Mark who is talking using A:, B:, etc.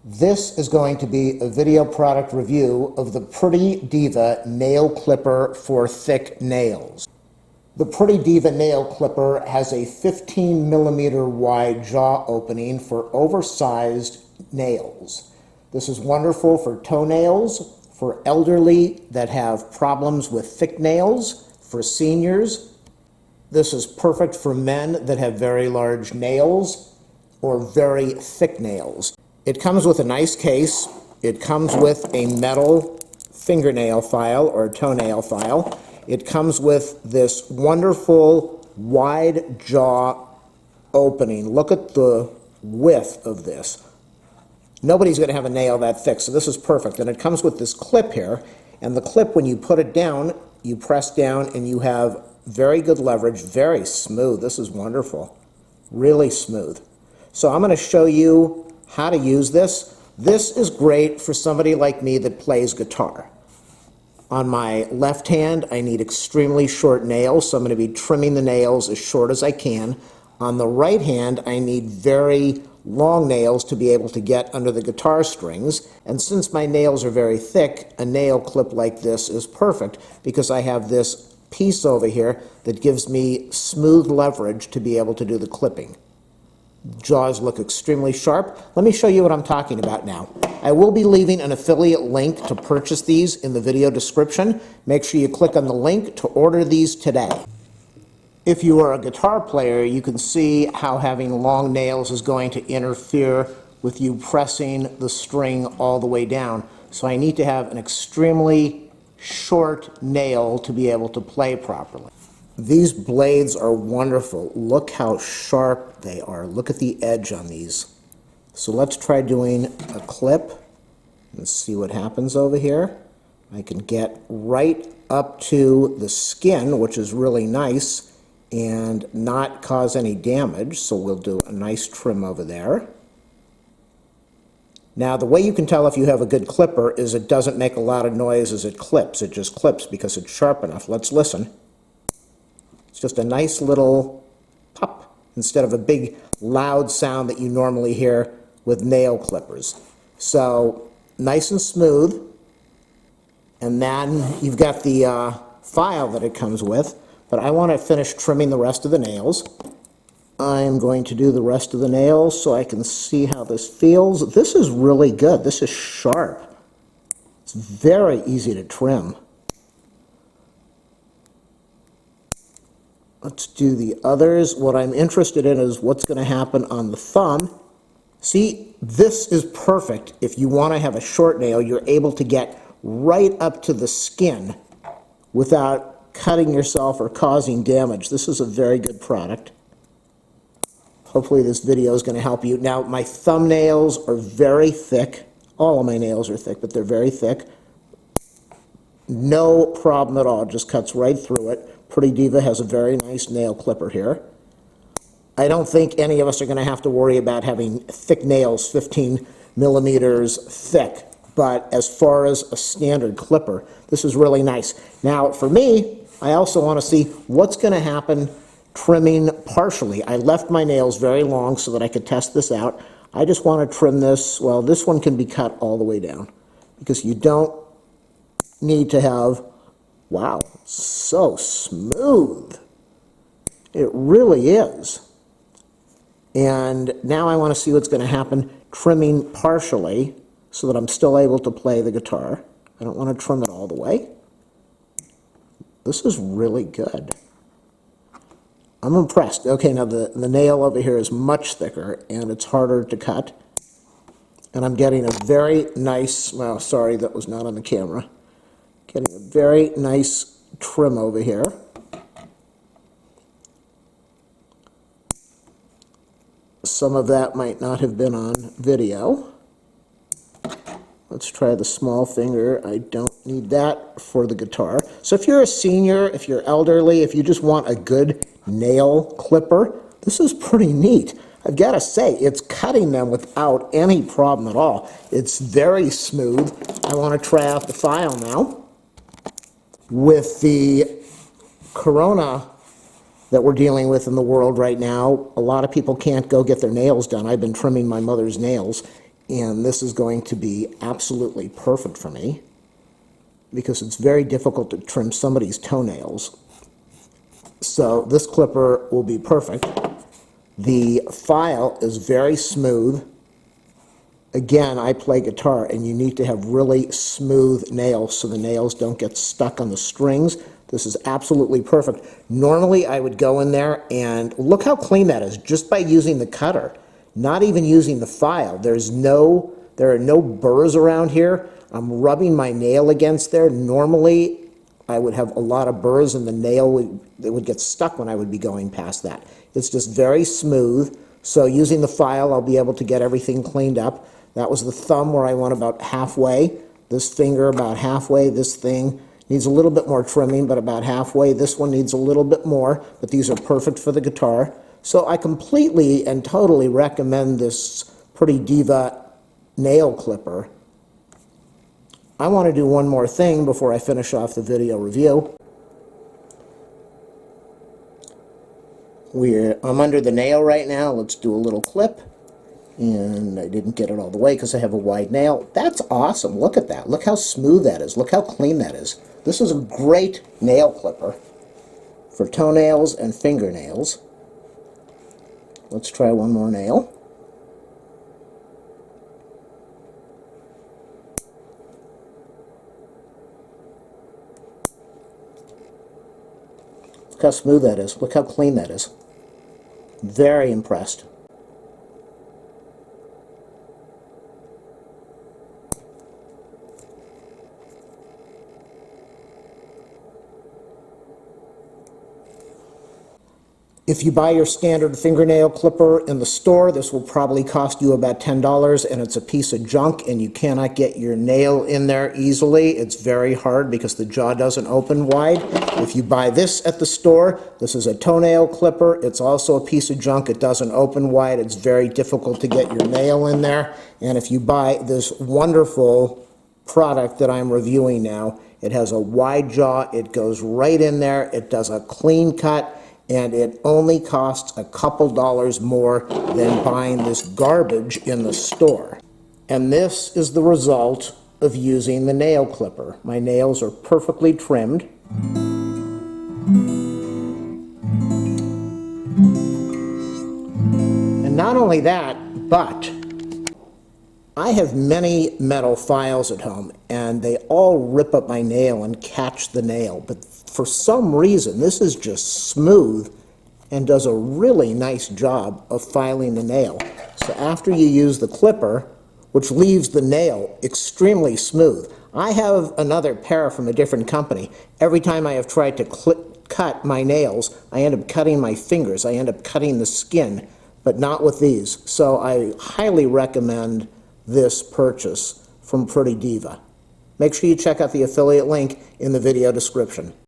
A: This is going to be a video product review of the Pretty Diva nail clipper for thick nails. The Pretty Diva nail clipper has a 15mm wide jaw opening for oversized nails. This is wonderful for toenails, for elderly that have problems with thick nails, for seniors. This is perfect for men that have very large nails or very thick nails. It comes with a nice case. It comes with a metal fingernail file or toenail file. It comes with this wonderful wide jaw opening. Look at the width of this. Nobody's going to have a nail that thick, so this is perfect. And it comes with this clip here, and the clip, when you put it down, you press down and you have very good leverage, very smooth. This is wonderful, really smooth. So I'm going to show you how to use this. This is great for somebody like me that plays guitar. On my left hand, I need extremely short nails, so I'm going to be trimming the nails as short as I can. On the right hand, I need very long nails to be able to get under the guitar strings. And since my nails are very thick, a nail clip like this is perfect because I have this piece over here that gives me smooth leverage to be able to do the clipping. Jaws look extremely sharp. Let me show you what I'm talking about now. I will be leaving an affiliate link to purchase these in the video description. Make sure you click on the link to order these today. If you are a guitar player, you can see how having long nails is going to interfere with you pressing the string all the way down. So I need to have an extremely short nail to be able to play properly. These blades are wonderful. Look how sharp they are. Look at the edge on these. So let's try doing a clip and see what happens over here. I can get right up to the skin, which is really nice, and not cause any damage. So we'll do a nice trim over there. Now, the way you can tell if you have a good clipper is it doesn't make a lot of noise as it clips. It just clips because it's sharp enough. Let's listen. It's just a nice little pop instead of a big loud sound that you normally hear with nail clippers. So nice and smooth. And then you've got the file that it comes with. But I want to finish trimming the rest of the nails. I'm going to do the rest of the nails so I can see how this feels. This is really good. This is sharp. It's very easy to trim. Let's do the others. What I'm interested in is what's going to happen on the thumb. See, this is perfect. If you want to have a short nail, you're able to get right up to the skin without cutting yourself or causing damage. This is a very good product. Hopefully this video is going to help you. Now, my thumbnails are very thick. All of my nails are thick, but they're very thick. No problem at all. It just cuts right through it. Pretty Diva has a very nice nail clipper here. I don't think any of us are going to have to worry about having thick nails, 15mm thick. But as far as a standard clipper, this is really nice. Now, for me, I also want to see what's going to happen trimming partially. I left my nails very long so that I could test this out. I just want to trim this. Well, this one can be cut all the way down because you don't need to have, wow, so smooth. It really is. And now I want to see what's going to happen trimming partially so that I'm still able to play the guitar. I don't want to trim it all the way. This is really good. I'm impressed. Okay, now the nail over here is much thicker and it's harder to cut. And I'm getting a very nice, well, sorry, that was not on the camera. Getting a very nice trim over here. Some of that might not have been on video. Let's try the small finger. I don't need that for the guitar. So if you're a senior, if you're elderly, if you just want a good nail clipper, this is pretty neat. I've got to say, it's cutting them without any problem at all. It's very smooth. I want to try out the file now. With the corona that we're dealing with in the world right now, a lot of people can't go get their nails done. I've been trimming my mother's nails, And this is going to be absolutely perfect for me because it's very difficult to trim somebody's toenails. So this clipper will be perfect. The file is very smooth. Again, I play guitar, and you need to have really smooth nails so the nails don't get stuck on the strings. This is absolutely perfect. Normally, I would go in there and look how clean that is just by using the cutter, not even using the file. There are no burrs around here. I'm rubbing my nail against there. Normally, I would have a lot of burrs, and the nail would get stuck when I would be going past that. It's just very smooth. So using the file, I'll be able to get everything cleaned up. That was the thumb where I went about halfway. This finger about halfway. This thing needs a little bit more trimming, but about halfway. This one needs a little bit more, but these are perfect for the guitar. So I completely and totally recommend this Pretty Diva nail clipper. I want to do one more thing before I finish off the video review. I'm under the nail right now. Let's do a little clip. And I didn't get it all the way because I have a wide nail. That's awesome. Look at that. Look how smooth that is. Look how clean that is. This is a great nail clipper for toenails and fingernails. Let's try one more nail. Look how smooth that is. Look how clean that is. Very impressed. If you buy your standard fingernail clipper in the store, this will probably cost you about $10, and it's a piece of junk, and you cannot get your nail in there easily. It's very hard because the jaw doesn't open wide. If you buy this at the store, this is a toenail clipper. It's also a piece of junk. It doesn't open wide. It's very difficult to get your nail in there. And if you buy this wonderful product that I'm reviewing now, it has a wide jaw. It goes right in there. It does a clean cut. And it only costs a couple dollars more than buying this garbage in the store. And this is the result of using the nail clipper. My nails are perfectly trimmed. And not only that, but I have many metal files at home, and they all rip up my nail and catch the nail. But for some reason, this is just smooth and does a really nice job of filing the nail. So after you use the clipper, which leaves the nail extremely smooth. I have another pair from a different company. Every time I have tried to cut my nails, I end up cutting my fingers. I end up cutting the skin, but not with these. So I highly recommend this purchase from Pretty Diva. Make sure you check out the affiliate link in the video description.